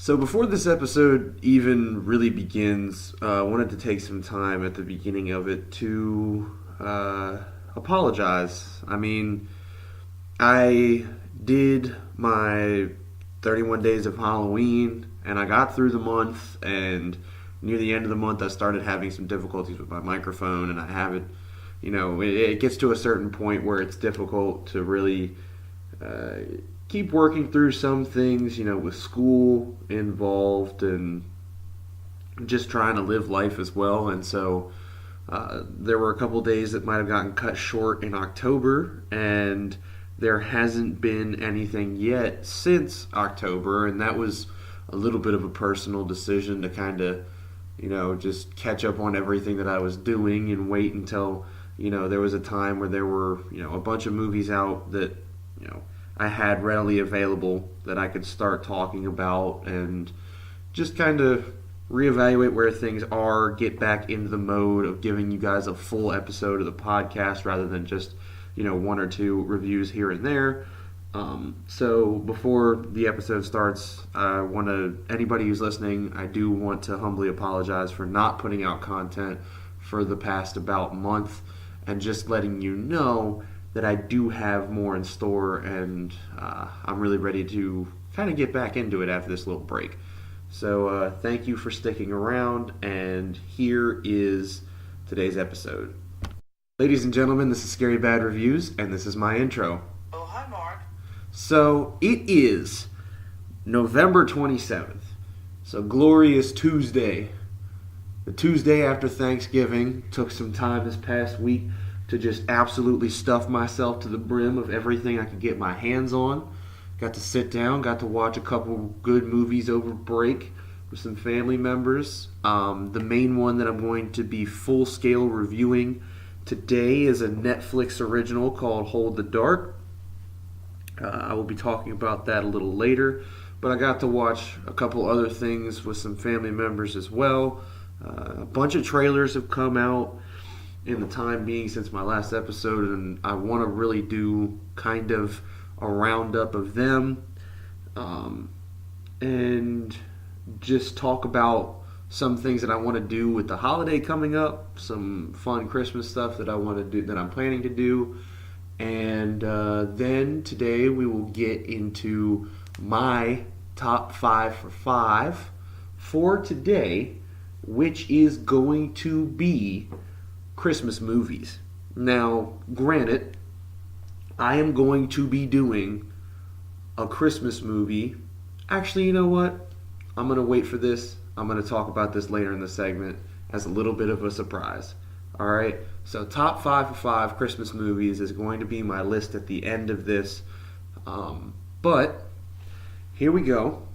So before this episode even really begins, I wanted to take some time at the beginning of it to apologize. I did my 31 days of Halloween, and I got through the month, and near the end of the month I started having some difficulties with my microphone, and I haven't, it gets to a certain point where it's difficult to really uh, keep working through some things, with school involved and just trying to live life as well. And so there were a couple days that might have gotten cut short in October, and there hasn't been anything yet since October, and that was a little bit of a personal decision to kind of, just catch up on everything that I was doing and wait until, there was a time where there were, a bunch of movies out that, I had readily available that I could start talking about and just kind of reevaluate where things are, get back into the mode of giving you guys a full episode of the podcast rather than just, one or two reviews here and there. So before the episode starts, anybody who's listening, I do want to humbly apologize for not putting out content for the past about month and just letting you know that I do have more in store, and I'm really ready to kind of get back into it after this little break. So thank you for sticking around, and here is today's episode. Ladies and gentlemen, this is Scary Bad Reviews, and this is my intro. Oh, hi, Mark. So it is November 27th, so glorious Tuesday. The Tuesday after Thanksgiving. Took some time this past week to just absolutely stuff myself to the brim of everything I could get my hands on. Got to sit down, got to watch a couple good movies over break with some family members. The main one that I'm going to be full-scale reviewing today is a Netflix original called Hold the Dark. I will be talking about that a little later, but I got to watch a couple other things with some family members as well. A bunch of trailers have come out in the time being since my last episode, and I want to really do kind of a roundup of them, and just talk about some things that I want to do with the holiday coming up, some fun Christmas stuff that I want to do, that I'm planning to do, and then today we will get into my top 5 for 5 for today, which is going to be Christmas movies. Now, granted, I am going to be doing a Christmas movie. Actually, you know what? I'm going to wait for this. I'm going to talk about this later in the segment as a little bit of a surprise. Alright, so top 5 for 5 Christmas movies is going to be my list at the end of this. But, here we go.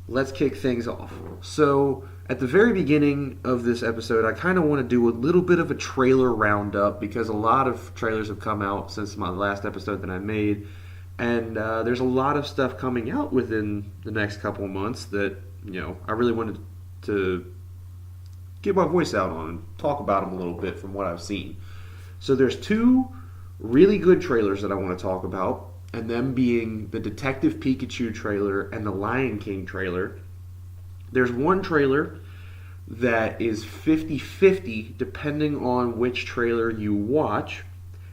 Let's kick things off. So, at the very beginning of this episode, I kind of want to do a little bit of a trailer roundup because a lot of trailers have come out since my last episode that I made, and there's a lot of stuff coming out within the next couple of months that, I really wanted to get my voice out on and talk about them a little bit from what I've seen. So there's two really good trailers that I want to talk about, and them being the Detective Pikachu trailer and the Lion King trailer. There's one trailer that is 50-50 depending on which trailer you watch,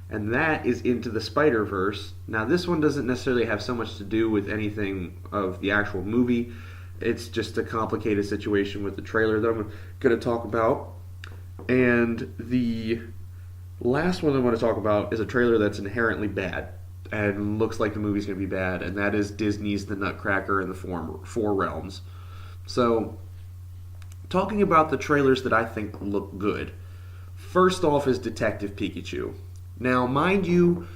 and that is Into the Spider-Verse. Now, this one doesn't necessarily have so much to do with anything of the actual movie. It's just a complicated situation with the trailer that I'm going to talk about. And the last one I want to talk about is a trailer that's inherently bad and looks like the movie's going to be bad, and that is Disney's The Nutcracker and the Four Realms. So, talking about the trailers that I think look good. First off is Detective Pikachu. Now, mind you,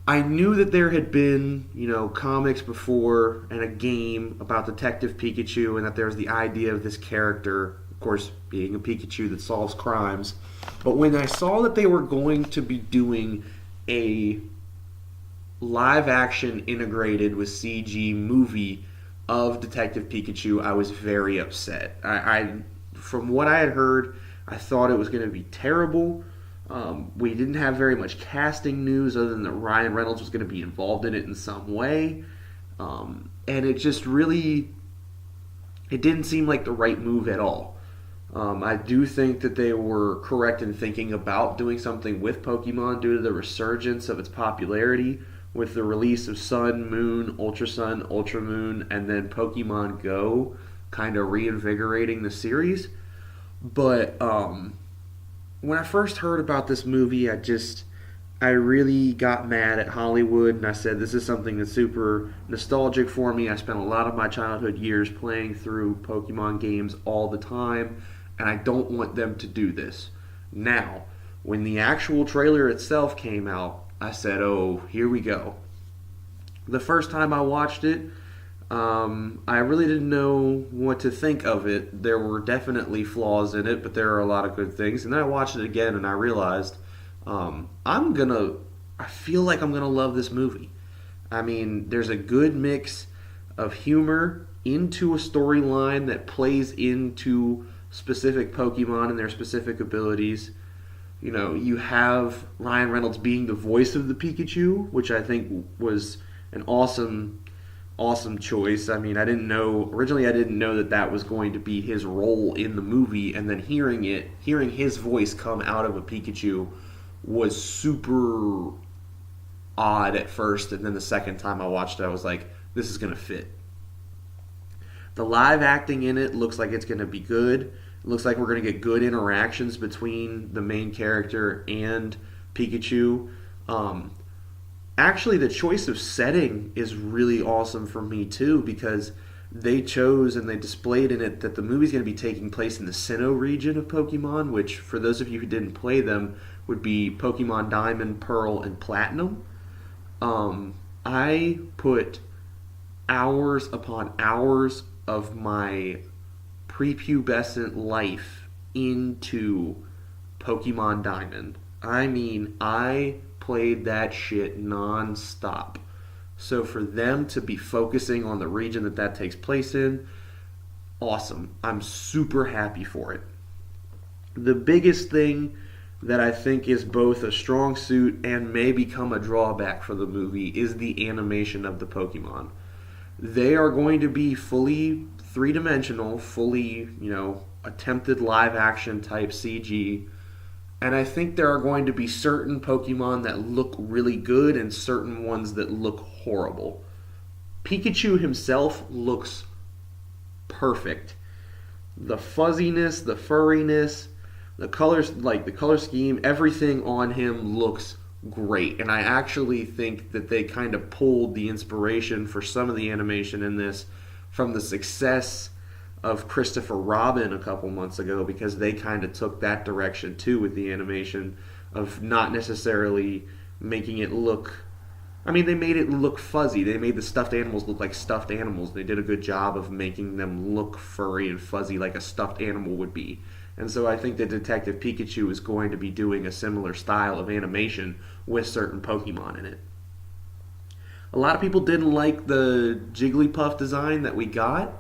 I knew that there had been, comics before and a game about Detective Pikachu, and that there was the idea of this character, of course, being a Pikachu that solves crimes. But when I saw that they were going to be doing a live action integrated with CG movie of Detective Pikachu, I was very upset. From what I had heard, I thought it was going to be terrible. We didn't have very much casting news other than that Ryan Reynolds was going to be involved in it in some way. And it just really it didn't seem like the right move at all. I do think that they were correct in thinking about doing something with Pokemon due to the resurgence of its popularity with the release of Sun, Moon, Ultra Sun, Ultra Moon, and then Pokemon Go, kind of reinvigorating the series. But when I first heard about this movie, I really got mad at Hollywood, and I said this is something that's super nostalgic for me. I spent a lot of my childhood years playing through Pokemon games all the time, and I don't want them to do this. Now, when the actual trailer itself came out, I said, oh, here we go. The first time I watched it, I really didn't know what to think of it. There were definitely flaws in it, but there are a lot of good things. And then I watched it again, and I realized I feel like I'm gonna love this movie. I mean, there's a good mix of humor into a storyline that plays into specific Pokemon and their specific abilities. You know, you have Ryan Reynolds being the voice of the Pikachu, which I think was an awesome choice. I mean, I didn't know that that was going to be his role in the movie, and then hearing his voice come out of a Pikachu was super odd at first, and then the second time I watched it, I was like, this is going to fit. The live acting in it looks like it's going to be good. It looks like we're going to get good interactions between the main character and Pikachu. Actually, the choice of setting is really awesome for me too, because they chose and they displayed in it that the movie's going to be taking place in the Sinnoh region of Pokemon, which for those of you who didn't play them would be Pokemon Diamond, Pearl, and Platinum. I put hours upon hours of my prepubescent life into Pokemon Diamond. I mean, I played that shit non-stop. So for them to be focusing on the region that takes place in, awesome. I'm super happy for it. The biggest thing that I think is both a strong suit and may become a drawback for the movie is the animation of the Pokemon. They are going to be fully three-dimensional, fully, attempted live-action type CG. And I think there are going to be certain Pokemon that look really good and certain ones that look horrible. Pikachu himself looks perfect. The fuzziness, the furriness, the colors, like the color scheme, everything on him looks great. And I actually think that they kind of pulled the inspiration for some of the animation in this from the success of Christopher Robin a couple months ago, because they kind of took that direction too with the animation of not necessarily making it look... I mean, they made it look fuzzy. They made the stuffed animals look like stuffed animals. They did a good job of making them look furry and fuzzy like a stuffed animal would be. And so I think that Detective Pikachu is going to be doing a similar style of animation with certain Pokemon in it. A lot of people didn't like the Jigglypuff design that we got.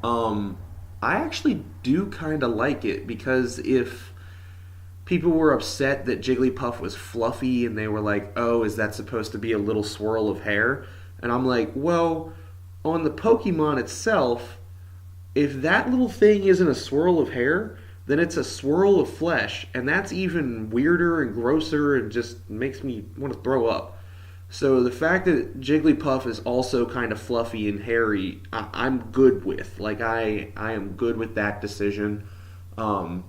I actually do kind of like it, because if people were upset that Jigglypuff was fluffy and they were like, oh, is that supposed to be a little swirl of hair? And I'm like, well, on the Pokemon itself, if that little thing isn't a swirl of hair, then it's a swirl of flesh, and that's even weirder and grosser and just makes me want to throw up. So the fact that Jigglypuff is also kind of fluffy and hairy, I'm good with. Like, I am good with that decision. The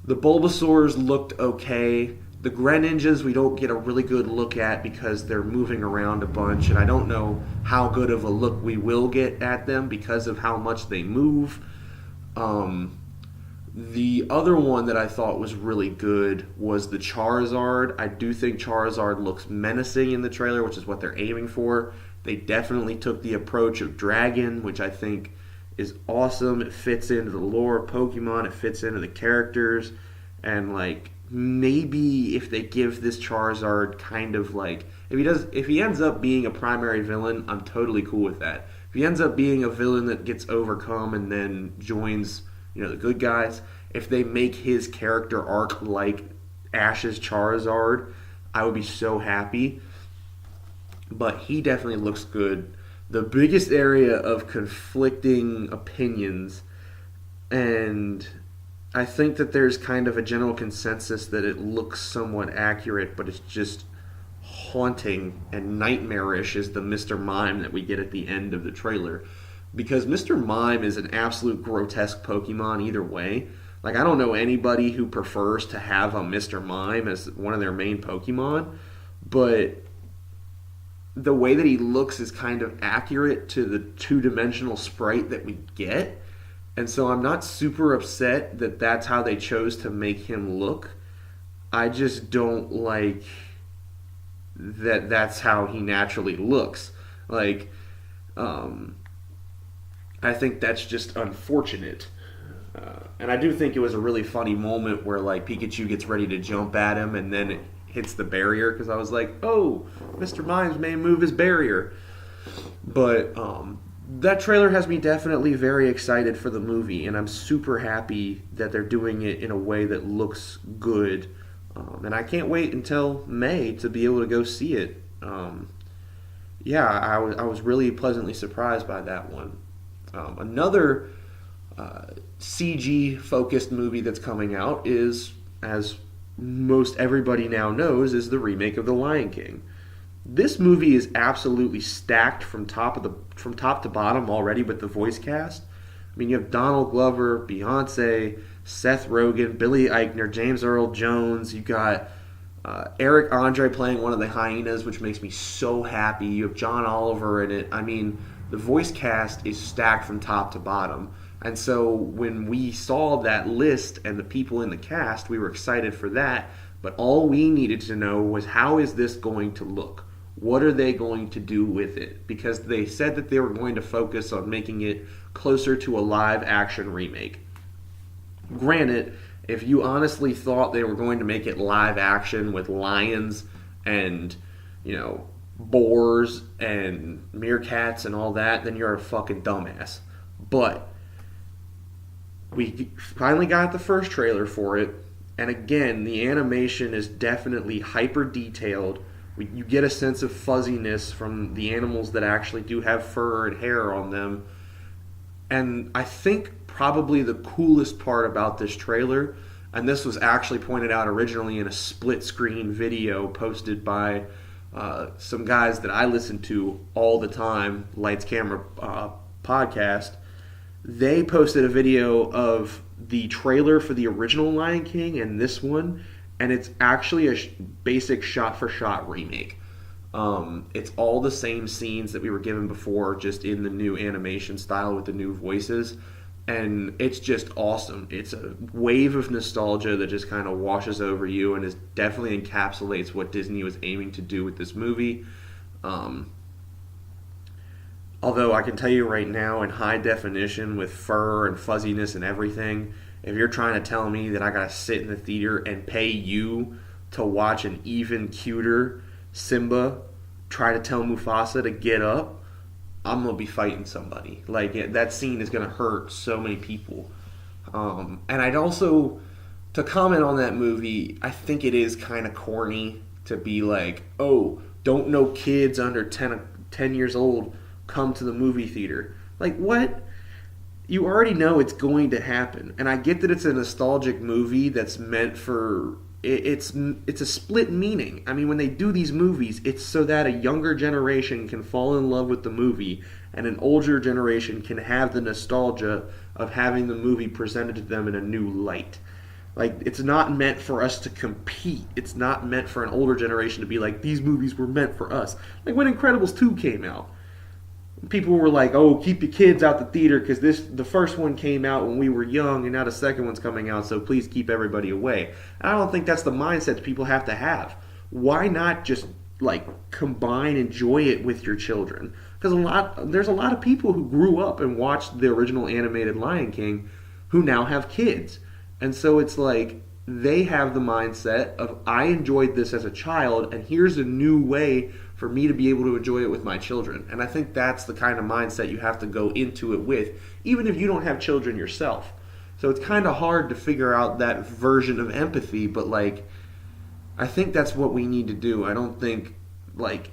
Bulbasaurs looked okay. The Greninjas we don't get a really good look at because they're moving around a bunch, and I don't know how good of a look we will get at them because of how much they move. The other one that I thought was really good was the Charizard. I do think Charizard looks menacing in the trailer, which is what they're aiming for. They definitely took the approach of Dragon, which I think is awesome. It fits into the lore of Pokemon. It fits into the characters. And, like, maybe if they give this Charizard kind of, like... If he ends up being a primary villain, I'm totally cool with that. If he ends up being a villain that gets overcome and then joins... the good guys, if they make his character arc like Ash's Charizard, I would be so happy. But he definitely looks good. The biggest area of conflicting opinions And I think that there's kind of a general consensus that it looks somewhat accurate, but it's just haunting and nightmarish is the Mr. Mime that we get at the end of the trailer. Because Mr. Mime is an absolute grotesque Pokemon either way. Like, I don't know anybody who prefers to have a Mr. Mime as one of their main Pokemon, but the way that he looks is kind of accurate to the two-dimensional sprite that we get. And so I'm not super upset that that's how they chose to make him look. I just don't like that that's how he naturally looks. Like, I think that's just unfortunate. And I do think it was a really funny moment where, like, Pikachu gets ready to jump at him and then it hits the barrier, because I was like, oh, Mr. Mimes may move his barrier. But that trailer has me definitely very excited for the movie, and I'm super happy that they're doing it in a way that looks good. And I can't wait until May to be able to go see it. I was really pleasantly surprised by that one. Another CG focused movie that's coming out is, as most everybody now knows, is the remake of The Lion King. This movie is absolutely stacked from top to bottom already with the voice cast. I mean, you have Donald Glover, Beyonce, Seth Rogen, Billy Eichner, James Earl Jones. You got Eric Andre playing one of the hyenas, which makes me so happy. You have John Oliver in it. I mean, the voice cast is stacked from top to bottom. And so when we saw that list and the people in the cast, we were excited for that. But all we needed to know was, how is this going to look? What are they going to do with it? Because they said that they were going to focus on making it closer to a live action remake. Granted, if you honestly thought they were going to make it live action with lions and, boars and meerkats and all that, then you're a fucking dumbass. But we finally got the first trailer for it, and again, the animation is definitely hyper detailed. You get a sense of fuzziness from the animals that actually do have fur and hair on them. And I think probably the coolest part about this trailer, and this was actually pointed out originally in a split screen video posted by some guys that I listen to all the time, Lights Camera podcast. They posted a video of the trailer for the original Lion King and this one, and it's actually a basic shot-for-shot remake. It's all the same scenes that we were given before, just in the new animation style with the new voices, and it's just awesome. It's a wave of nostalgia that just kind of washes over you, and it definitely encapsulates what Disney was aiming to do with this movie. Although I can tell you right now, in high definition with fur and fuzziness and everything, if you're trying to tell me that I gotta sit in the theater and pay you to watch an even cuter Simba try to tell Mufasa to get up, I'm gonna be fighting somebody. Like, that scene is gonna hurt so many people. And I'd also, to comment on that movie, I think it is kind of corny to be like, oh, don't no kids under 10 years old come to the movie theater. Like, what? You already know it's going to happen. And I get that it's a nostalgic movie that's meant for... It's a split meaning. I mean, when they do these movies, it's so that a younger generation can fall in love with the movie and an older generation can have the nostalgia of having the movie presented to them in a new light. Like, it's not meant for us to compete. It's not meant for an older generation to be like, these movies were meant for us. Like when Incredibles 2 came out, people were like, oh, keep your kids out the theater because the first one came out when we were young and now the second one's coming out, so please keep everybody away. And I don't think that's the mindset people have to have. Why not just, like, combine, enjoy it with your children? Because there's a lot of people who grew up and watched the original animated Lion King who now have kids. And so it's like, they have the mindset of, I enjoyed this as a child, and here's a new way for me to be able to enjoy it with my children. And I think that's the kind of mindset you have to go into it with, even if you don't have children yourself. So it's kind of hard to figure out that version of empathy, but, like, I think that's what we need to do. I don't think, like,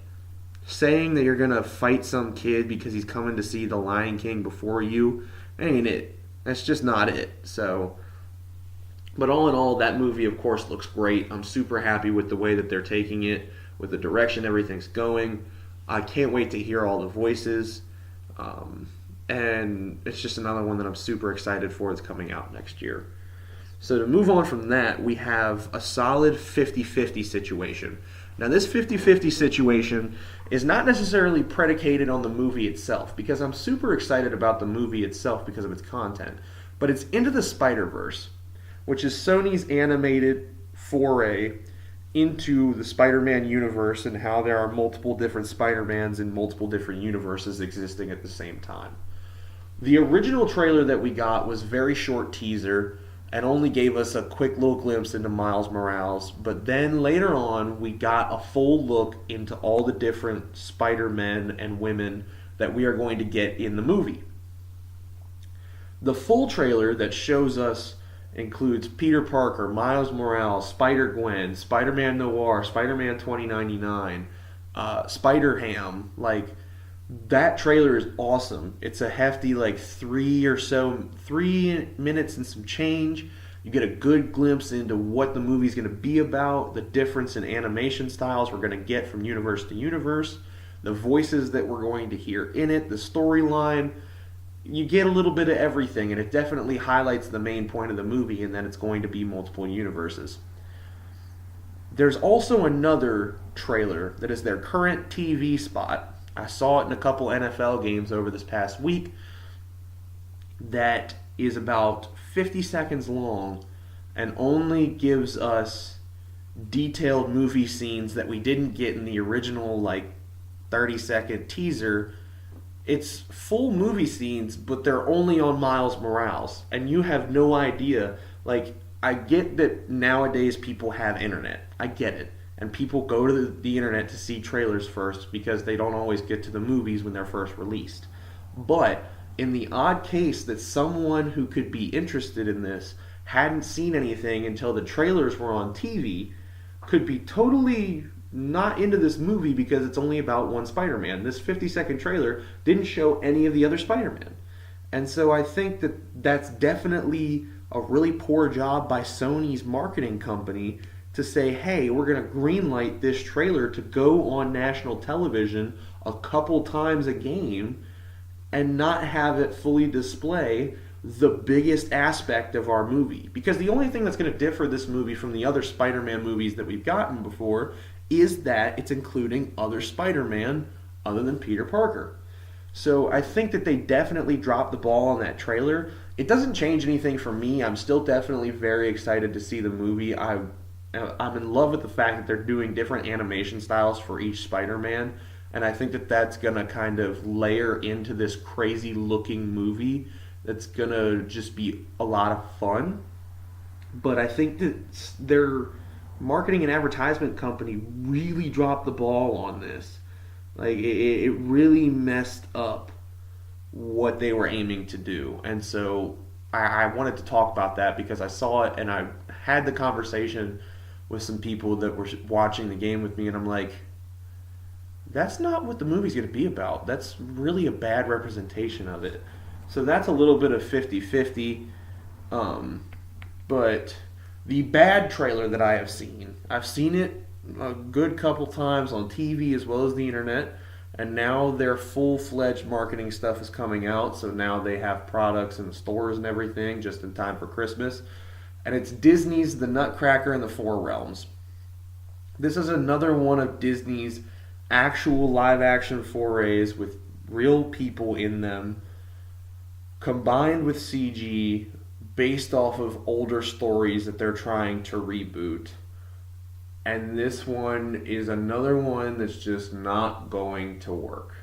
saying that you're going to fight some kid because he's coming to see The Lion King before you, ain't it. That's just not it. So, but all in all, that movie, of course, looks great. I'm super happy with the way that they're taking it, with the direction everything's going. I can't wait to hear all the voices. And it's just another one that I'm super excited for that's coming out next year. So to move on from that, we have a solid 50-50 situation. Now this 50-50 situation is not necessarily predicated on the movie itself, because I'm super excited about the movie itself because of its content, but it's Into the Spider-Verse, which is Sony's animated foray into the Spider-Man universe and how there are multiple different Spider-Mans in multiple different universes existing at the same time. The original trailer that we got was a very short teaser and only gave us a quick little glimpse into Miles Morales, but then later on we got a full look into all the different Spider-Men and women that we are going to get in the movie. The full trailer that shows us includes Peter Parker, Miles Morales, Spider-Gwen, Spider-Man Noir, Spider-Man 2099, Spider-Ham. Like, that trailer is awesome. It's a hefty, 3 minutes and some change. You get a good glimpse into what the movie's going to be about, the difference in animation styles we're going to get from universe to universe, the voices that we're going to hear in it, the storyline. You get a little bit of everything, and it definitely highlights the main point of the movie, and that it's going to be multiple universes. There's also another trailer that is their current TV spot. I saw it in a couple NFL games over this past week that is about 50 seconds long and only gives us detailed movie scenes that we didn't get in the original 30-second teaser. It's full movie scenes, but they're only on Miles Morales, and you have no idea. I get that nowadays people have internet. I get it. And people go to the internet to see trailers first because they don't always get to the movies when they're first released. But in the odd case that someone who could be interested in this hadn't seen anything until the trailers were on TV, could be totally not into this movie because it's only about one Spider-Man. This 50-second trailer didn't show any of the other Spider-Man. And so I think that that's definitely a really poor job by Sony's marketing company to say, hey, we're going to greenlight this trailer to go on national television a couple times a game and not have it fully display the biggest aspect of our movie. Because the only thing that's going to differ this movie from the other Spider-Man movies that we've gotten before is that it's including other Spider-Man other than Peter Parker. So I think that they definitely dropped the ball on that trailer. It doesn't change anything for me. I'm still definitely very excited to see the movie. I'm in love with the fact that they're doing different animation styles for each Spider-Man, and I think that that's going to kind of layer into this crazy looking movie that's going to just be a lot of fun. But I think that their marketing and advertisement company really dropped the ball on this. It really messed up what they were aiming to do. And so I wanted to talk about that because I saw it and I had the conversation with some people that were watching the game with me, and I'm like, that's not what the movie's going to be about. That's really a bad representation of it. So that's a little bit of 50-50. But the bad trailer that I have seen, I've seen it a good couple times on TV as well as the internet, and now their full-fledged marketing stuff is coming out, so now they have products in the stores and everything just in time for Christmas. And it's Disney's The Nutcracker and the Four Realms. This is another one of Disney's actual live-action forays with real people in them, combined with CG, based off of older stories that they're trying to reboot. And this one is another one that's just not going to work.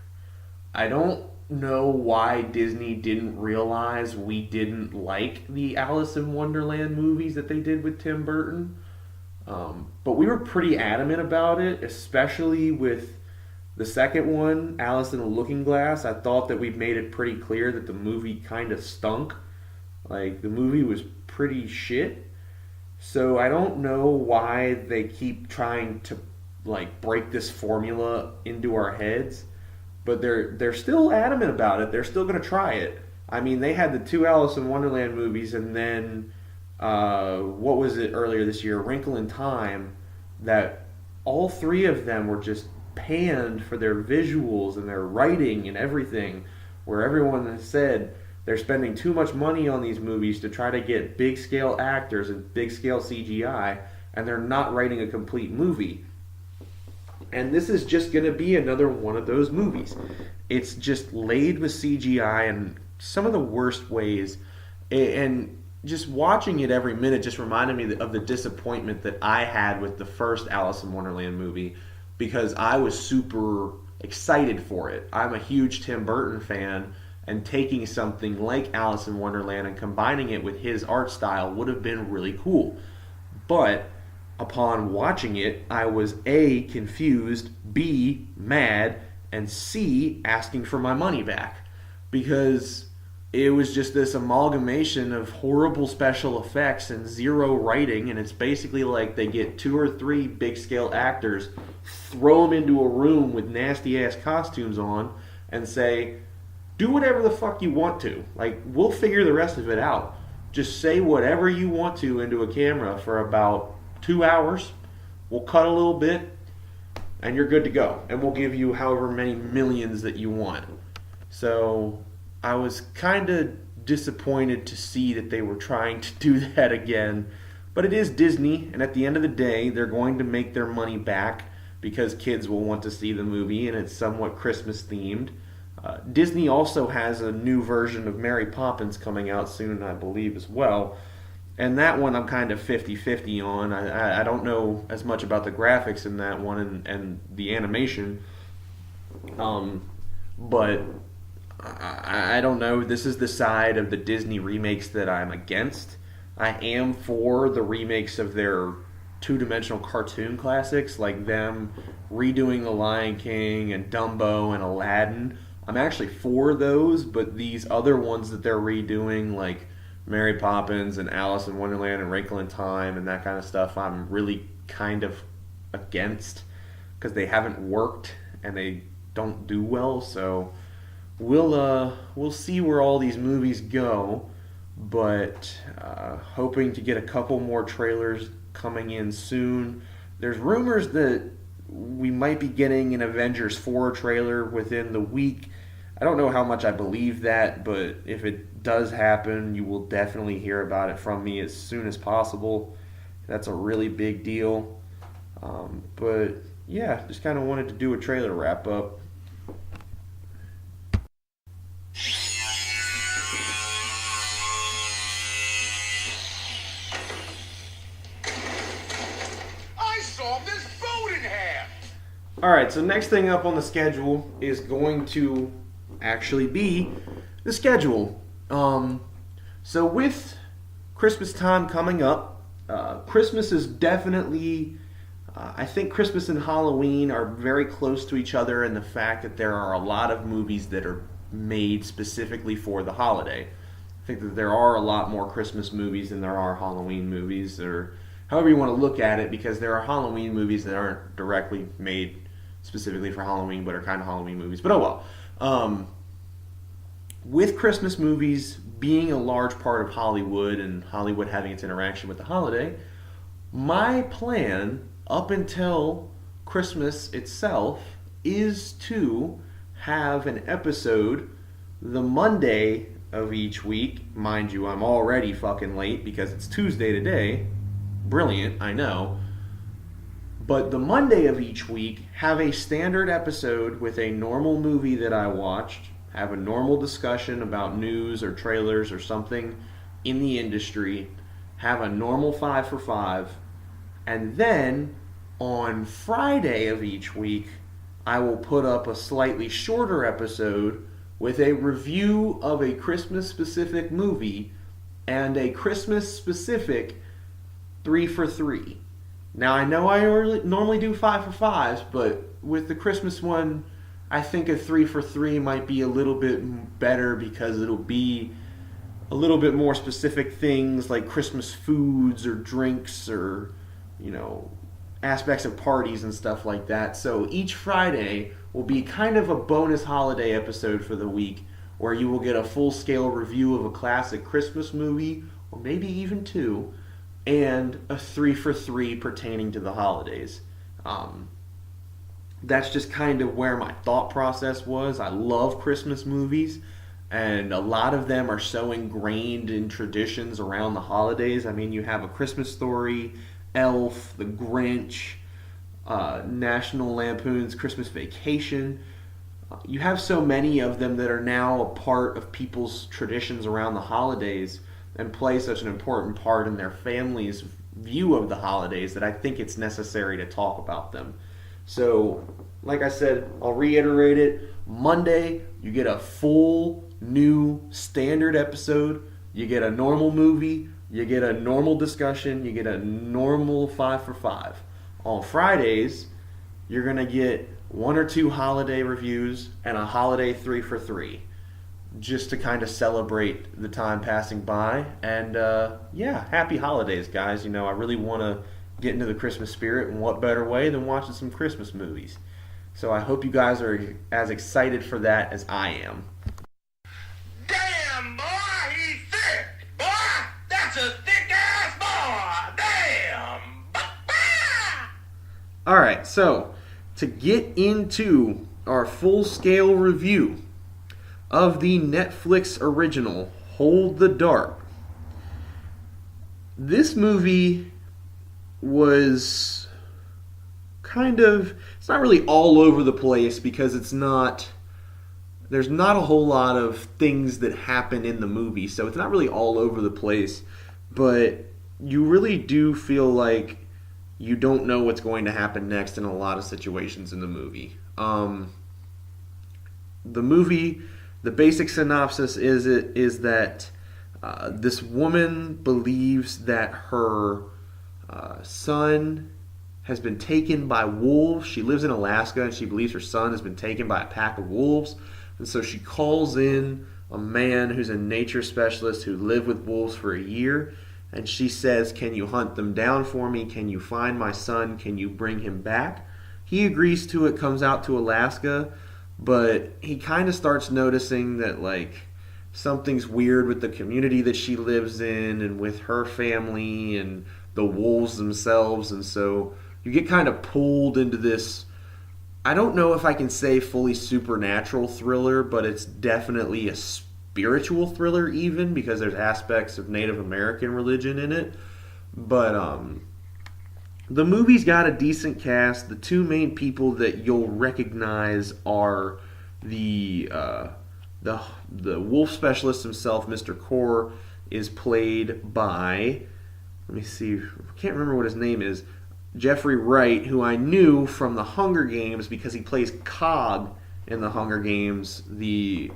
I don't know why Disney didn't realize we didn't like the Alice in Wonderland movies that they did with Tim Burton. But we were pretty adamant about it, especially with the second one, Alice in the Looking Glass. I thought that we made it pretty clear that the movie kind of stunk. The movie was pretty shit. So I don't know why they keep trying to break this formula into our heads. But they're still adamant about it. They're still going to try it. I mean, they had the two Alice in Wonderland movies, and then what was it earlier this year? Wrinkle in Time. That all three of them were just panned for their visuals and their writing and everything, where everyone has said they're spending too much money on these movies to try to get big scale actors and big scale CGI, and they're not writing a complete movie. And this is just going to be another one of those movies. It's just laid with CGI in some of the worst ways. And just watching it every minute just reminded me of the disappointment that I had with the first Alice in Wonderland movie, because I was super excited for it. I'm a huge Tim Burton fan, and taking something like Alice in Wonderland and combining it with his art style would have been really cool. But upon watching it, I was A, confused, B, mad, and C, asking for my money back. Because it was just this amalgamation of horrible special effects and zero writing, and it's basically like they get two or three big scale actors, throw them into a room with nasty ass costumes on, and say, do whatever the fuck you want to. Like, we'll figure the rest of it out. Just say whatever you want to into a camera for about 2 hours. We'll cut a little bit, and you're good to go. And we'll give you however many millions that you want. So I was kind of disappointed to see that they were trying to do that again. But it is Disney, and at the end of the day, they're going to make their money back because kids will want to see the movie, and it's somewhat Christmas themed. Disney also has a new version of Mary Poppins coming out soon, I believe, as well. And that one I'm kind of 50-50 on. I don't know as much about the graphics in that one and the animation. But I don't know. This is the side of the Disney remakes that I'm against. I am for the remakes of their two-dimensional cartoon classics, like them redoing The Lion King and Dumbo and Aladdin. I'm actually for those, but these other ones that they're redoing, like Mary Poppins and Alice in Wonderland and Wrinkle in Time and that kind of stuff, I'm really kind of against, because they haven't worked and they don't do well. So we'll see where all these movies go, but hoping to get a couple more trailers coming in soon. There's rumors that we might be getting an Avengers 4 trailer within the week. I don't know how much I believe that, but if it does happen, you will definitely hear about it from me as soon as possible. That's a really big deal. But yeah, just kind of wanted to do a trailer wrap up. Alright, so next thing up on the schedule is going to actually be the schedule. So with Christmas time coming up, Christmas is definitely, I think Christmas and Halloween are very close to each other in the fact that there are a lot of movies that are made specifically for the holiday. I think that there are a lot more Christmas movies than there are Halloween movies, or however you want to look at it, because there are Halloween movies that aren't directly made specifically for Halloween, but are kind of Halloween movies. But oh well. With Christmas movies being a large part of Hollywood and Hollywood having its interaction with the holiday, my plan up until Christmas itself is to have an episode the Monday of each week. Mind you, I'm already fucking late because it's Tuesday today. Brilliant, I know. But the Monday of each week, have a standard episode with a normal movie that I watched, have a normal discussion about news or trailers or something in the industry, have a normal 5 for 5, and then on Friday of each week, I will put up a slightly shorter episode with a review of a Christmas-specific movie and a Christmas-specific 3 for 3. Now, I know I normally do 5 for 5s, but with the Christmas one, I think a 3 for 3 might be a little bit better because it'll be a little bit more specific things like Christmas foods or drinks or, aspects of parties and stuff like that. So each Friday will be kind of a bonus holiday episode for the week where you will get a full scale review of a classic Christmas movie, or maybe even two, and a 3 for 3 pertaining to the holidays. Um, that's just kind of where my thought process was. I love Christmas movies, and a lot of them are so ingrained in traditions around the holidays. I mean, you have A Christmas Story, Elf, The Grinch, National Lampoon's Christmas Vacation. You have so many of them that are now a part of people's traditions around the holidays and play such an important part in their family's view of the holidays that I think it's necessary to talk about them. So, like I said, I'll reiterate it. Monday, you get a full new standard episode. You get a normal movie. You get a normal discussion. You get a normal 5 for 5. On Fridays, you're going to get 1 or 2 holiday reviews and a holiday 3 for 3, just to kind of celebrate the time passing by. And yeah, happy holidays, guys. You know, I really want to get into the Christmas spirit, and what better way than watching some Christmas movies. So I hope you guys are as excited for that as I am. Damn, boy, he's thick. Boy, that's a thick-ass boy. Damn. Alright, so to get into our full-scale review of the Netflix original Hold the Dark, this movie was kind of, it's not really all over the place because there's not a whole lot of things that happen in the movie, so it's not really all over the place, but you really do feel like you don't know what's going to happen next in a lot of situations in the movie. The basic synopsis is that this woman believes that her son has been taken by wolves. She lives in Alaska, and she believes her son has been taken by a pack of wolves. And so she calls in a man who's a nature specialist who lived with wolves for a year. And she says, "Can you hunt them down for me? Can you find my son? Can you bring him back?" He agrees to it, comes out to Alaska, but he kind of starts noticing that, like, something's weird with the community that she lives in and with her family and the wolves themselves. And so you get kind of pulled into this, I don't know if I can say fully supernatural thriller, but it's definitely a spiritual thriller even, because there's aspects of Native American religion in it. But the movie's got a decent cast. The two main people that you'll recognize are the wolf specialist himself, Mr. Core, is played by, let me see, I can't remember what his name is, Jeffrey Wright, who I knew from the Hunger Games because he plays Cog in the Hunger Games, the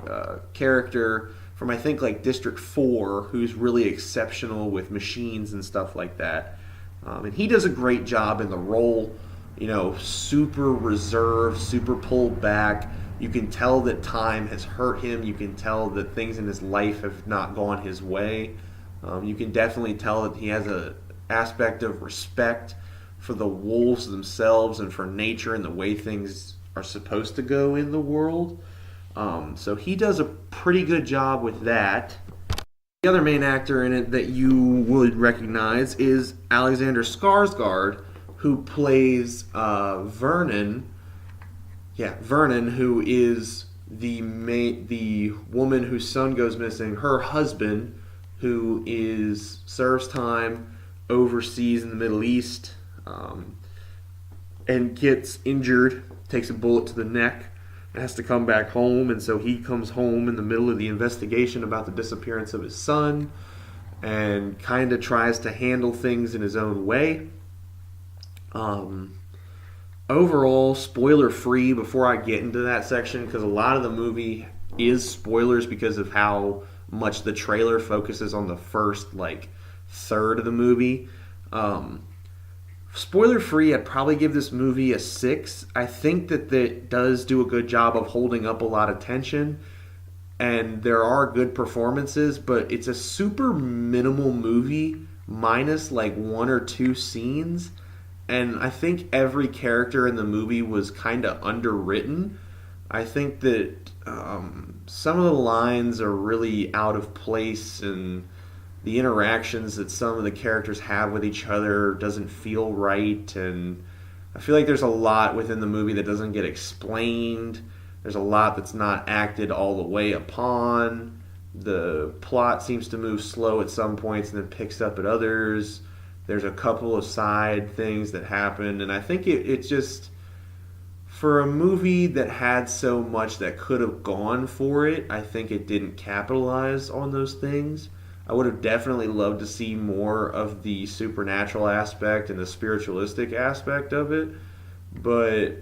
character from, I think, like District 4, who's really exceptional with machines and stuff like that. And he does a great job in the role, you know, super reserved, super pulled back. You can tell that time has hurt him. You can tell that things in his life have not gone his way. You can definitely tell that he has an aspect of respect for the wolves themselves and for nature and the way things are supposed to go in the world. So he does a pretty good job with that. The other main actor in it that you would recognize is Alexander Skarsgård, who plays Vernon. Yeah, Vernon, who is the woman whose son goes missing, her husband, who serves time overseas in the Middle East, and gets injured, takes a bullet to the neck, has to come back home, and so he comes home in the middle of the investigation about the disappearance of his son and kind of tries to handle things in his own way. Overall, spoiler free before I get into that section, because a lot of the movie is spoilers because of how much the trailer focuses on the first third of the movie. Spoiler free, I'd probably give this movie a 6. I think that it does do a good job of holding up a lot of tension, and there are good performances, but it's a super minimal movie minus 1 or 2 scenes. And I think every character in the movie was kind of underwritten. I think that some of the lines are really out of place, and the interactions that some of the characters have with each other doesn't feel right, and I feel like there's a lot within the movie that doesn't get explained. There's a lot that's not acted all the way upon. The plot seems to move slow at some points and then picks up at others. There's a couple of side things that happen, and I think it just, for a movie that had so much that could have gone for it, I think it didn't capitalize on those things. I would have definitely loved to see more of the supernatural aspect and the spiritualistic aspect of it. But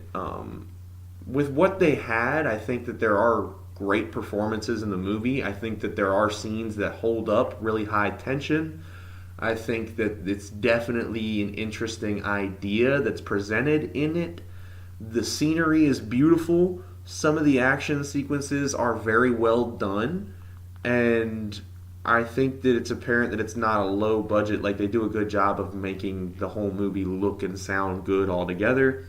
with what they had, I think that there are great performances in the movie. I think that there are scenes that hold up really high tension. I think that it's definitely an interesting idea that's presented in it. The scenery is beautiful. Some of the action sequences are very well done. And I think that it's apparent that it's not a low budget. Like, they do a good job of making the whole movie look and sound good altogether.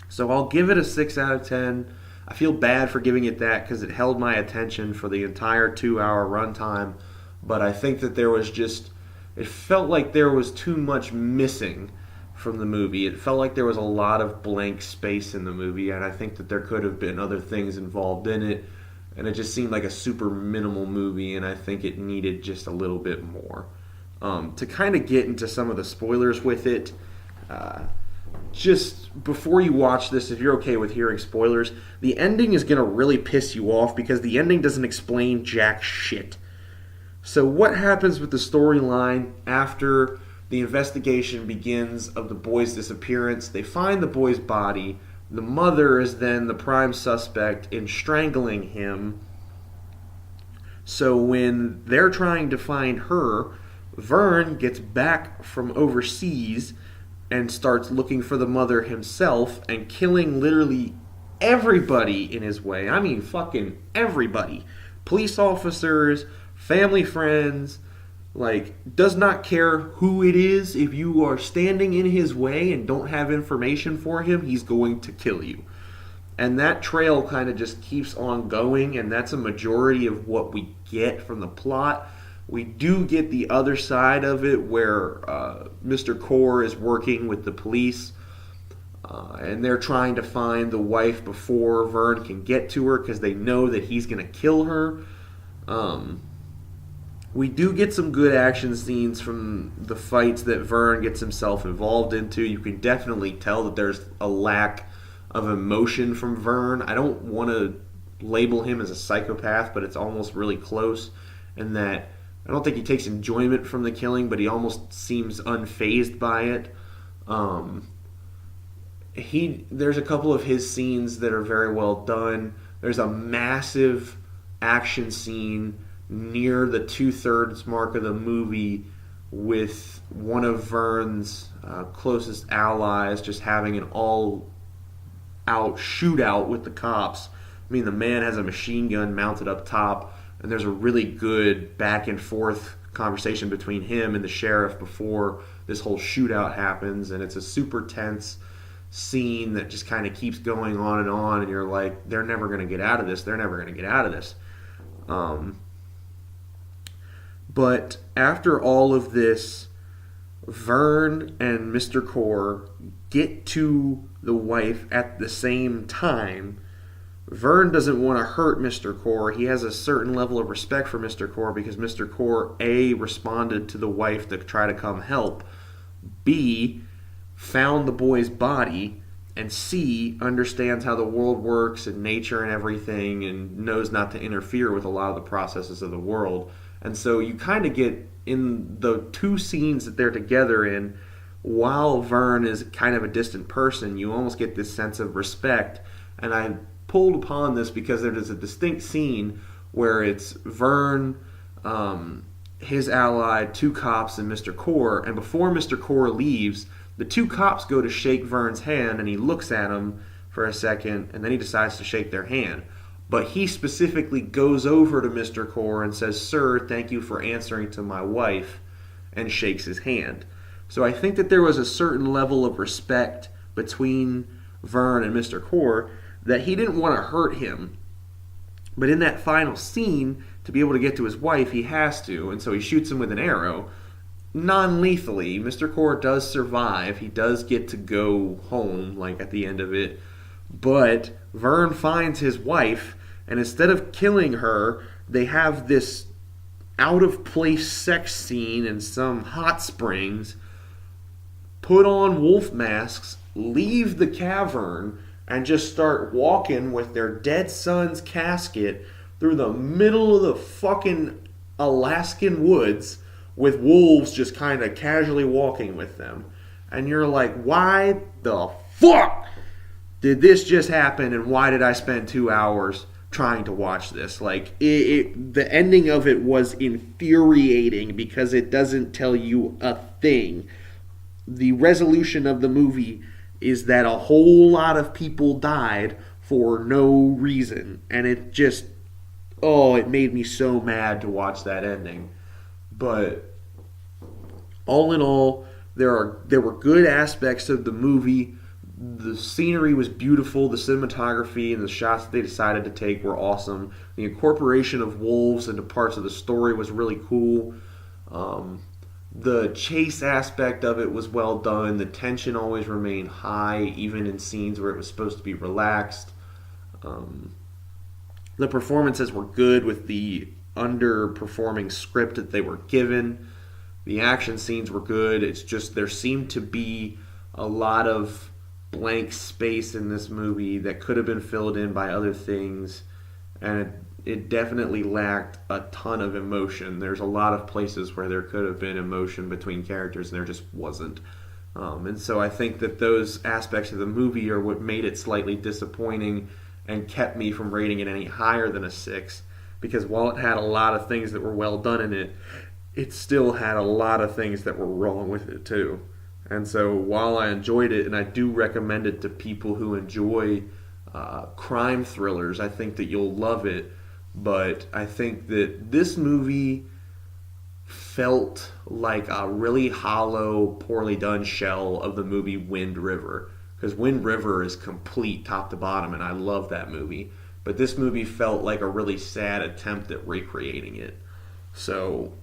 So I'll give it a 6 out of 10. I feel bad for giving it that because it held my attention for the entire 2-hour runtime. But I think that there was just, it felt like there was too much missing from the movie. It felt like there was a lot of blank space in the movie, and I think that there could have been other things involved in it. And it just seemed like a super minimal movie, and I think it needed just a little bit more. To kind of get into some of the spoilers with it, just before you watch this, if you're okay with hearing spoilers, the ending is going to really piss you off because the ending doesn't explain jack shit. So what happens with the storyline after the investigation begins of the boy's disappearance? They find the boy's body. The mother is then the prime suspect in strangling him. So when they're trying to find her, Vern gets back from overseas and starts looking for the mother himself and killing literally everybody in his way. I mean, fucking everybody. Police officers, family, friends, like, does not care who it is. If you are standing in his way and don't have information for him, he's going to kill you. And that trail kind of just keeps on going, and that's a majority of what we get from the plot. We do get the other side of it where Mr. Core is working with the police, and they're trying to find the wife before Vern can get to her because they know that he's going to kill her. We do get some good action scenes from the fights that Vern gets himself involved into. You can definitely tell that there's a lack of emotion from Vern. I don't want to label him as a psychopath, but it's almost really close in that I don't think he takes enjoyment from the killing, but he almost seems unfazed by it. There's a couple of his scenes that are very well done. There's a massive action scene near the 2/3 mark of the movie with one of Vern's closest allies just having an all-out shootout with the cops. I mean, the man has a machine gun mounted up top, and there's a really good back and forth conversation between him and the sheriff before this whole shootout happens, and it's a super tense scene that just kind of keeps going on, and you're like, they're never going to get out of this. They're never going to get out of this. But after all of this, Vern and Mr. Core get to the wife at the same time. Vern doesn't want to hurt Mr. Core. He has a certain level of respect for Mr. Core because Mr. Core, A, responded to the wife to try to come help, B, found the boy's body, and C, understands how the world works and nature and everything and knows not to interfere with a lot of the processes of the world. And so you kind of get, in the two scenes that they're together in, while Vern is kind of a distant person, you almost get this sense of respect. And I pulled upon this because there is a distinct scene where it's Vern, his ally, two cops, and Mr. Core. And before Mr. Core leaves, the two cops go to shake Vern's hand, and he looks at him for a second, and then he decides to shake their hand. But he specifically goes over to Mr. Core and says, "Sir, thank you for answering to my wife," and shakes his hand. So I think that there was a certain level of respect between Vern and Mr. Core that he didn't want to hurt him. But in that final scene, to be able to get to his wife, he has to, and so he shoots him with an arrow. Non-lethally, Mr. Core does survive. He does get to go home, like at the end of it. But Vern finds his wife, and instead of killing her, they have this out-of-place sex scene in some hot springs, put on wolf masks, leave the cavern, and just start walking with their dead son's casket through the middle of the fucking Alaskan woods with wolves just kind of casually walking with them. And you're like, why the fuck did this just happen, and why did I spend 2 hours trying to watch this? Like, the ending of it was infuriating because it doesn't tell you a thing. The resolution of the movie is that a whole lot of people died for no reason, and it just, it made me so mad to watch that ending. But all in all, there were good aspects of the movie. The scenery was beautiful. The cinematography and the shots that they decided to take were awesome. The incorporation of wolves into parts of the story was really cool. The chase aspect of it was well done. The tension always remained high, even in scenes where it was supposed to be relaxed. The performances were good with the underperforming script that they were given. The action scenes were good. It's just there seemed to be a lot of blank space in this movie that could have been filled in by other things, and it definitely lacked a ton of emotion. There's a lot of places where there could have been emotion between characters, and there just wasn't. And so I think that those aspects of the movie are what made it slightly disappointing and kept me from rating it any higher than a 6, because while it had a lot of things that were well done in it, it still had a lot of things that were wrong with it too. And so while I enjoyed it, and I do recommend it to people who enjoy crime thrillers, I think that you'll love it. But I think that this movie felt like a really hollow, poorly done shell of the movie Wind River. Because Wind River is complete top to bottom, and I love that movie. But this movie felt like a really sad attempt at recreating it. So,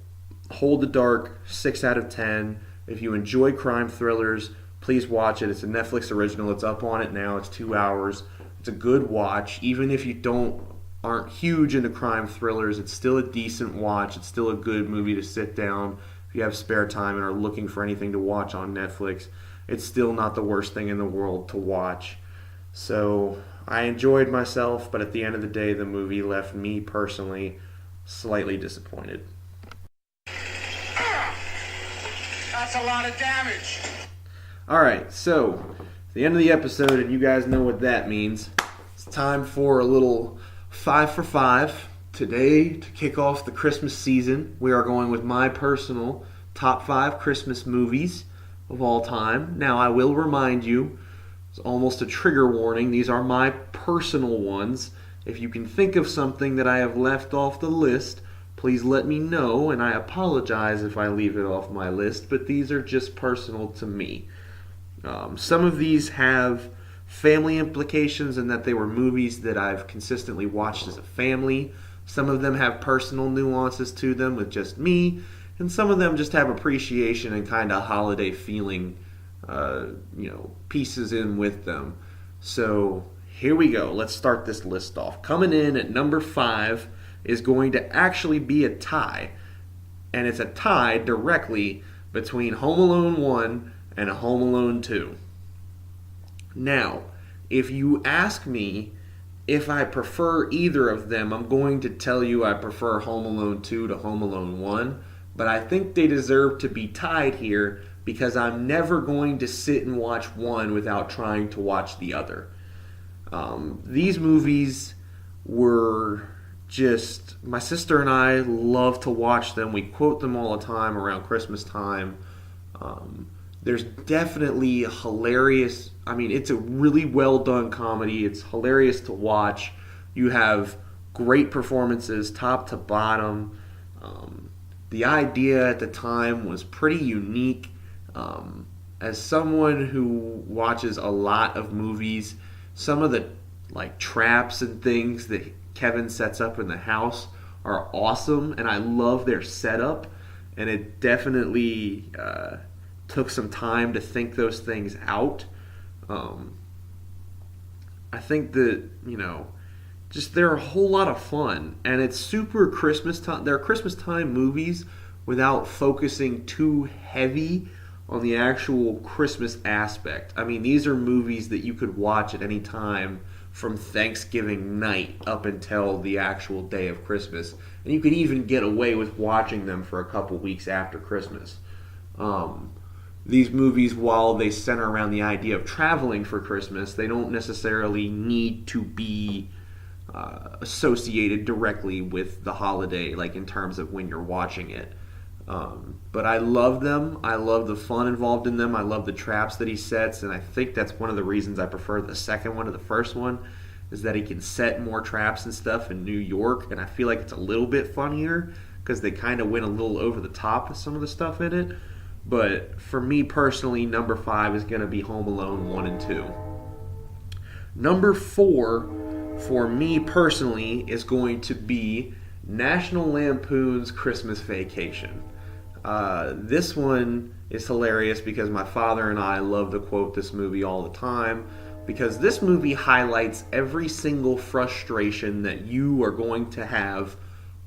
Hold the Dark, 6 out of 10. If you enjoy crime thrillers, please watch it. It's a Netflix original. It's up on it now. It's 2 hours. It's a good watch. Even if you aren't huge into crime thrillers, it's still a decent watch. It's still a good movie to sit down if you have spare time and are looking for anything to watch on Netflix. It's still not the worst thing in the world to watch. So I enjoyed myself, but at the end of the day, the movie left me personally slightly disappointed. That's a lot of damage. Alright, so the end of the episode, and you guys know what that means. It's time for a little 5 for 5. Today, to kick off the Christmas season, we are going with my personal top 5 Christmas movies of all time. Now, I will remind you, it's almost a trigger warning, these are my personal ones. If you can think of something that I have left off the list, please let me know, and I apologize if I leave it off my list, but these are just personal to me. Some of these have family implications in that they were movies that I've consistently watched as a family. Some of them have personal nuances to them with just me, and some of them just have appreciation and kind of holiday feeling, pieces in with them. So here we go. Let's start this list off. Coming in at number 5 is going to actually be a tie, and it's a tie directly between Home Alone 1 and Home Alone 2. Now, if you ask me if I prefer either of them, I'm going to tell you I prefer Home Alone 2 to Home Alone 1, but I think they deserve to be tied here because I'm never going to sit and watch one without trying to watch the other. These movies were just, my sister and I love to watch them. We quote them all the time around Christmas time. There's definitely hilarious, it's a really well done comedy. It's hilarious to watch. You have great performances top to bottom. The idea at the time was pretty unique. As someone who watches a lot of movies, some of the traps and things that Kevin sets up in the house are awesome, and I love their setup. And it definitely took some time to think those things out. Um, I think that just they're a whole lot of fun, and it's super Christmas time. They're Christmas time movies without focusing too heavy on the actual Christmas aspect. I mean, these are movies that you could watch at any time from Thanksgiving night up until the actual day of Christmas, and you could even get away with watching them for a couple weeks after Christmas. Um, these movies, while they center around the idea of traveling for Christmas, they don't necessarily need to be associated directly with the holiday, like in terms of when you're watching it. But I love them. I love the fun involved in them. I love the traps that he sets, and I think that's one of the reasons I prefer the second one to the first one, is that he can set more traps and stuff in New York, and I feel like it's a little bit funnier because they kind of went a little over the top with some of the stuff in it. But for me personally, number 5 is going to be Home Alone 1 and 2. Number 4, for me personally, is going to be National Lampoon's Christmas Vacation. This one is hilarious because my father and I love to quote this movie all the time, because this movie highlights every single frustration that you are going to have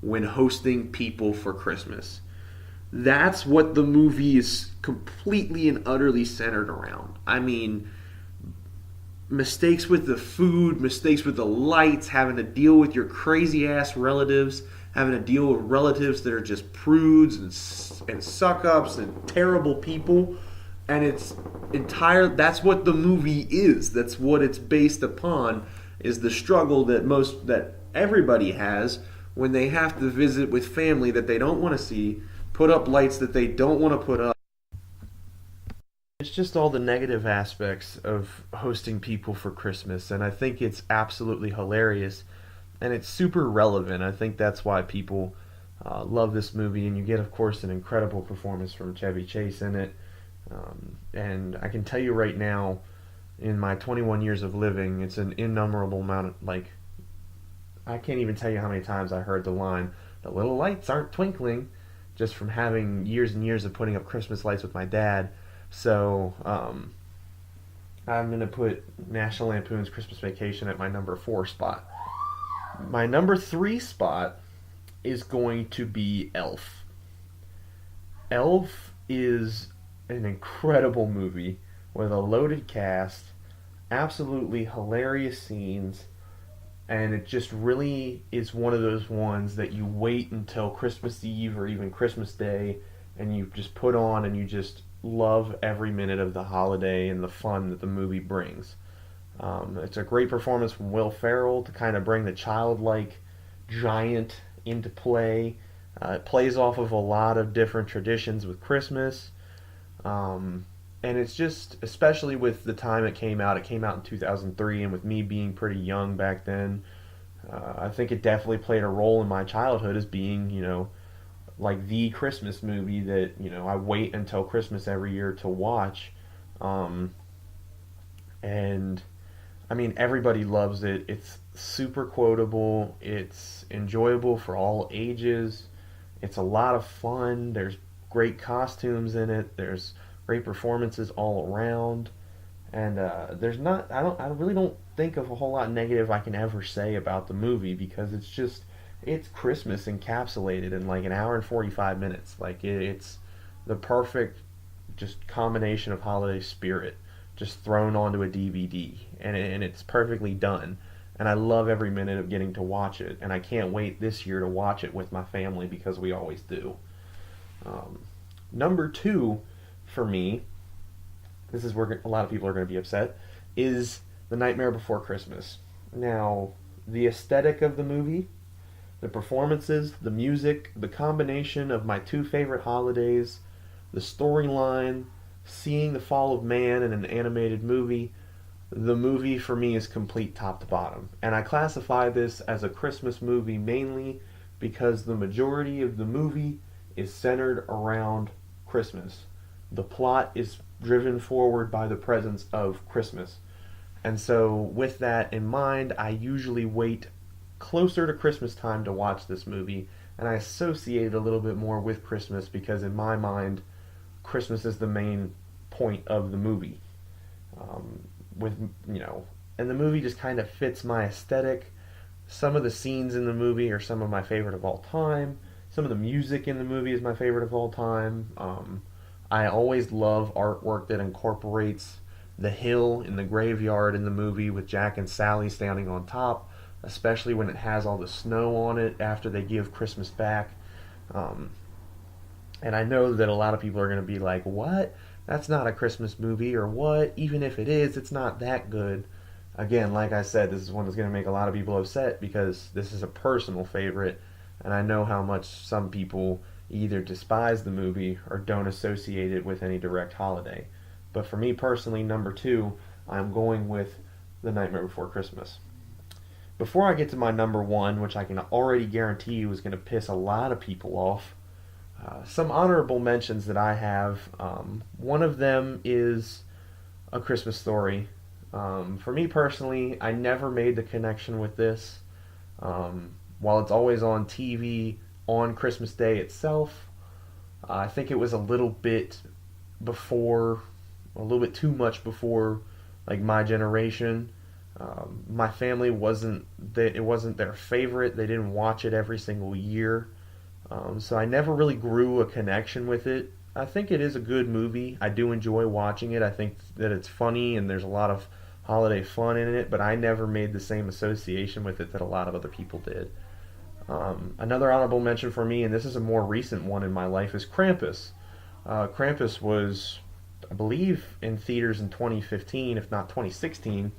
when hosting people for Christmas. That's what the movie is completely and utterly centered around. I mean, mistakes with the food, mistakes with the lights, having to deal with your crazy ass relatives, having to deal with relatives that are just prudes and suck ups and terrible people. And that's what the movie is. That's what it's based upon, is the struggle that everybody has when they have to visit with family that they don't want to see, put up lights that they don't want to put up. It's just all the negative aspects of hosting people for Christmas, and I think it's absolutely hilarious, and it's super relevant. I think that's why people love this movie, and you get, of course, an incredible performance from Chevy Chase in it. And I can tell you right now, in my 21 years of living, it's an innumerable amount of, I can't even tell you how many times I heard the line, "The little lights aren't twinkling," just from having years and years of putting up Christmas lights with my dad. So I'm going to put National Lampoon's Christmas Vacation at my number 4 spot. My number 3 spot is going to be Elf. Elf is an incredible movie with a loaded cast, absolutely hilarious scenes, and it just really is one of those ones that you wait until Christmas Eve or even Christmas Day and you just put on and you just love every minute of the holiday and the fun that the movie brings. It's a great performance from Will Ferrell to kind of bring the childlike giant into play. It plays off of a lot of different traditions with Christmas. And it's just, especially with the time it came out in 2003, and with me being pretty young back then, I think it definitely played a role in my childhood as being, like the Christmas movie that, I wait until Christmas every year to watch. And I mean, everybody loves it. It's super quotable. It's enjoyable for all ages. It's a lot of fun. There's great costumes in it. There's great performances all around. And I really don't think of a whole lot negative I can ever say about the movie, because it's Christmas encapsulated in like an hour and 45 minutes. Like it's the perfect just combination of holiday spirit just thrown onto a DVD, and it's perfectly done. And I love every minute of getting to watch it, and I can't wait this year to watch it with my family because we always do. Number 2 for me, this is where a lot of people are going to be upset, is The Nightmare Before Christmas. Now, the aesthetic of the movie, the performances, the music, the combination of my 2 favorite holidays, the storyline, seeing the fall of man in an animated movie, the movie for me is complete top to bottom. And I classify this as a Christmas movie mainly because the majority of the movie is centered around Christmas. The plot is driven forward by the presence of Christmas. And so with that in mind, I usually wait closer to Christmas time to watch this movie, and I associate it a little bit more with Christmas because in my mind, Christmas is the main point of the movie. Um, with you know, and the movie just kind of fits my aesthetic. Some of the scenes in the movie are some of my favorite of all time. Some of the music in the movie is my favorite of all time. I always love artwork that incorporates the hill in the graveyard in the movie with Jack and Sally standing on top, especially when it has all the snow on it after they give Christmas back. Um, and I know that a lot of people are going to be like, what? That's not a Christmas movie, or what? Even if it is, it's not that good. Again, like I said, this is one that's going to make a lot of people upset because this is a personal favorite, and I know how much some people either despise the movie or don't associate it with any direct holiday. But for me personally, number two, I'm going with The Nightmare Before Christmas. Before I get to my number one, which I can already guarantee you is going to piss a lot of people off, some honorable mentions that I have. One of them is A Christmas Story. For me personally, I never made the connection with this. While it's always on TV on Christmas Day itself, I think it was a little bit before, a little bit too much before, like my generation. My family it wasn't their favorite. They didn't watch it every single year. So I never really grew a connection with it. I think it is a good movie. I do enjoy watching it. I think that it's funny and there's a lot of holiday fun in it, but I never made the same association with it that a lot of other people did. Another honorable mention for me, and this is a more recent one in my life, is Krampus. Krampus was, I believe, in theaters in 2015, if not 2016,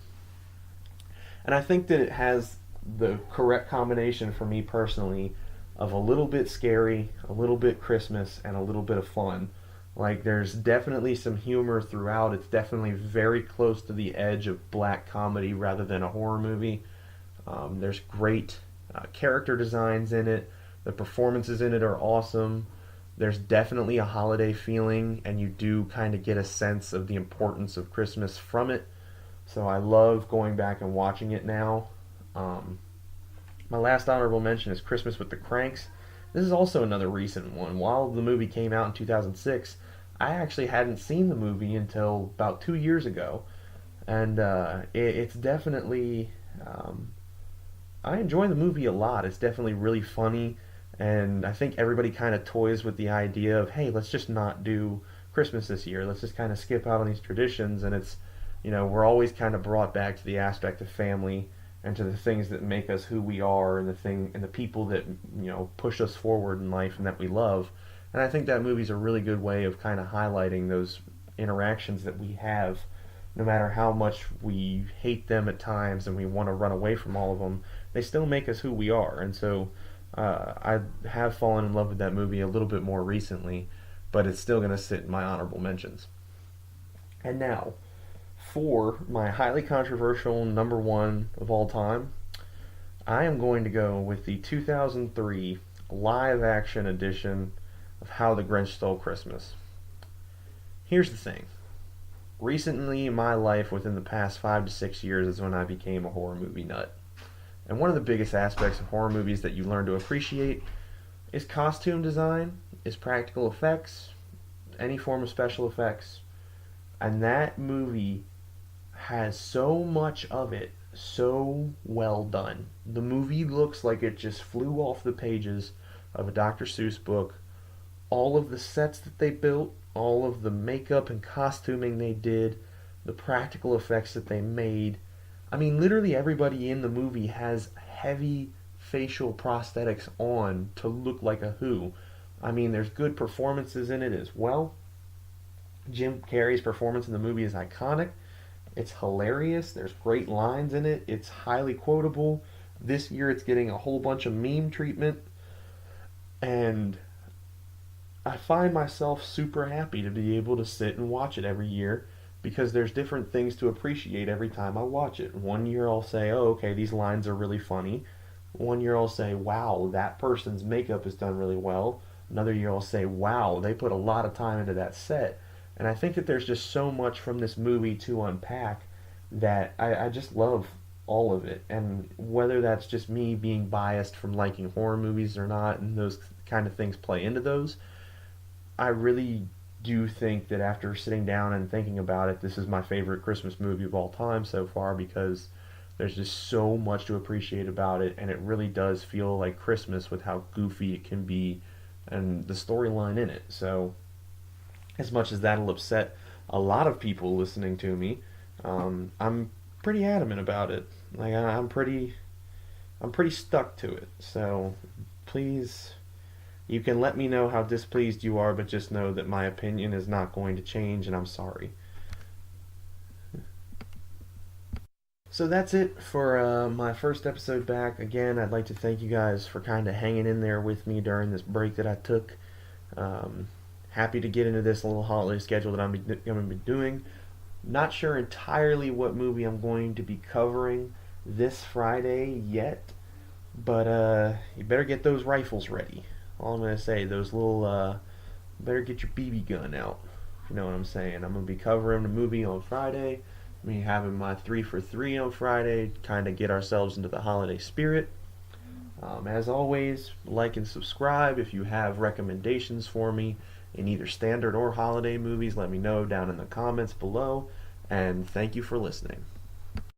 and I think that it has the correct combination for me personally of a little bit scary, a little bit Christmas, and a little bit of fun. Like, there's definitely some humor throughout. It's definitely very close to the edge of black comedy rather than a horror movie. There's great character designs in it. The performances in it are awesome. There's definitely a holiday feeling, and you do kind of get a sense of the importance of Christmas from it. So I love going back and watching it now. My last honorable mention is Christmas with the Cranks. This is also another recent one. While the movie came out in 2006, I actually hadn't seen the movie until about 2 years ago. And it's definitely. I enjoy the movie a lot. It's definitely really funny. And I think everybody kind of toys with the idea of, hey, let's just not do Christmas this year. Let's just kind of skip out on these traditions. And it's, we're always kind of brought back to the aspect of family and to the things that make us who we are and the people that push us forward in life and that we love. And I think that movie's a really good way of kind of highlighting those interactions that we have, no matter how much we hate them at times and we want to run away from all of them. They still make us who we are. And so I have fallen in love with that movie a little bit more recently, but it's still going to sit in my honorable mentions. And now, for my highly controversial number one of all time, I am going to go with the 2003 live action edition of How the Grinch Stole Christmas. Here's the thing. Recently in my life, within the past 5 to 6 years, is when I became a horror movie nut. And one of the biggest aspects of horror movies that you learn to appreciate is costume design, is practical effects, any form of special effects. And that movie has so much of it so well done. The movie looks like it just flew off the pages of a Dr. Seuss book. All of the sets that they built, all of the makeup and costuming they did, the practical effects that they made. I mean, literally everybody in the movie has heavy facial prosthetics on to look like a Who. I mean, there's good performances in it as well. Jim Carrey's performance in the movie is iconic. It's hilarious. There's great lines in it. It's highly quotable. This year it's getting a whole bunch of meme treatment. And I find myself super happy to be able to sit and watch it every year because there's different things to appreciate every time I watch it. One year I'll say, oh, okay, these lines are really funny. One year I'll say, wow, that person's makeup is done really well. Another year I'll say, wow, they put a lot of time into that set. And I think that there's just so much from this movie to unpack that I just love all of it. And whether that's just me being biased from liking horror movies or not, and those kind of things play into those, I really do think that after sitting down and thinking about it, this is my favorite Christmas movie of all time so far because there's just so much to appreciate about it, and it really does feel like Christmas with how goofy it can be and the storyline in it. So, as much as that'll upset a lot of people listening to me, I'm pretty adamant about it. Like I'm pretty stuck to it. So, please, you can let me know how displeased you are, but just know that my opinion is not going to change, and I'm sorry. So that's it for my first episode back. Again, I'd like to thank you guys for kind of hanging in there with me during this break that I took. Um, Happy to get into this little holiday schedule that I'm going to be doing. Not sure entirely what movie I'm going to be covering this Friday yet, but you better get those rifles ready. All I'm going to say, those little, better get your BB gun out. If you know what I'm saying. I'm going to be covering the movie on Friday. Me having my 3 for 3 on Friday, kind of get ourselves into the holiday spirit. As always, like and subscribe. If you have recommendations for me in either standard or holiday movies, let me know down in the comments below. And thank you for listening.